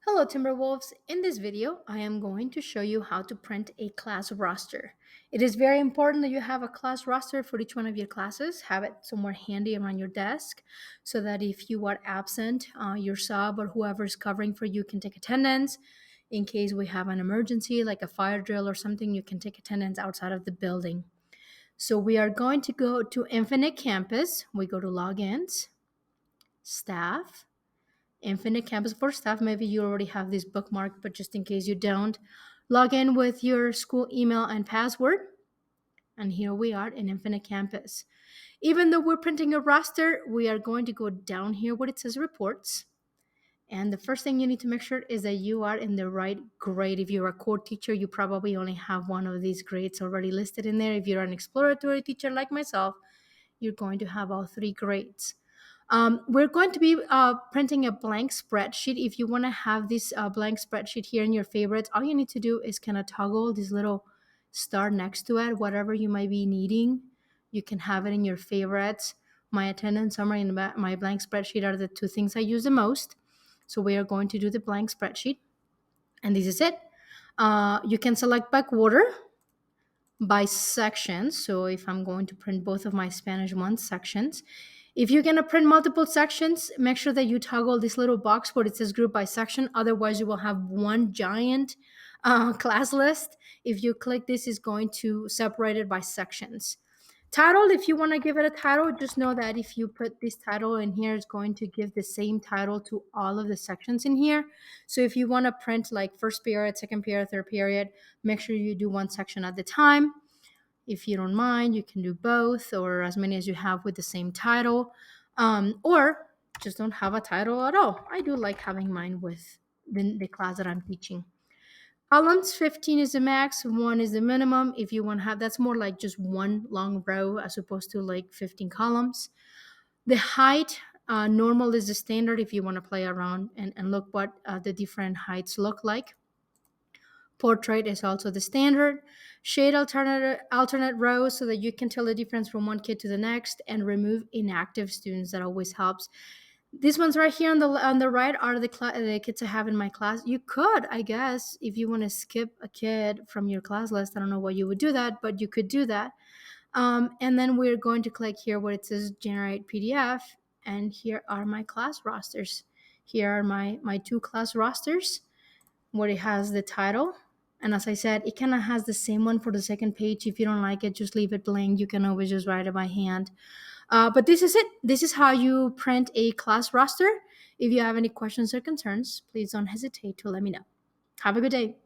Hello Timberwolves. In this video, I am going to show you how to print a class roster. It is very important that you have a class roster for each one of your classes. Have it somewhere handy around your desk so that if you are absent, your sub or whoever is covering for you can take attendance. In case we have an emergency like a fire drill or something, you can take attendance outside of the building. So we are going to go to Infinite Campus. We go to Logins, Staff, Infinite Campus for Staff. Maybe you already have this bookmark, but just in case you don't, log in with your school email and password. And here we are in Infinite Campus. Even though we're printing a roster, we are going to go down here where it says reports. And the first thing you need to make sure is that you are in the right grade. If you're a core teacher, you probably only have one of these grades already listed in there. If you're an exploratory teacher like myself, you're going to have all three grades. We're going to be printing a blank spreadsheet. If you want to have this blank spreadsheet here in your favorites, all you need to do is kind of toggle this little star next to it, whatever you might be needing. You can have it in your favorites. My attendance summary and my blank spreadsheet are the two things I use the most. So we are going to do the blank spreadsheet. And this is it. You can select by quarter, by section. So if I'm going to print both of my Spanish 1 sections, if you're going to print multiple sections, make sure that you toggle this little box where it says group by section. Otherwise, you will have one giant class list. If you click this, it's going to separate it by sections. Title, if you want to give it a title, just know that if you put this title in here, it's going to give the same title to all of the sections in here. So if you want to print like first period, second period, third period, make sure you do one section at the time. If you don't mind, you can do both or as many as you have with the same title, or just don't have a title at all. I do like having mine with the class that I'm teaching. Columns, 15 is the max, 1 is the minimum. If you want to have, that's more like just one long row as opposed to like 15 columns. The height, normal is the standard if you want to play around and look what the different heights look like. Portrait is also the standard. Shade alternate rows so that you can tell the difference from one kid to the next, and remove inactive students. That always helps. These ones right here on the right are the kids I have in my class. You could, I guess, if you want to skip a kid from your class list. I don't know why you would do that, but you could do that. And then we're going to click here where it says generate PDF, and here are my class rosters. Here are my two class rosters where it has the title. And as I said, it kind of has the same one for the second page. If you don't like it, just leave it blank. You can always just write it by hand. But this is it. This is how you print a class roster. If you have any questions or concerns, please don't hesitate to let me know. Have a good day.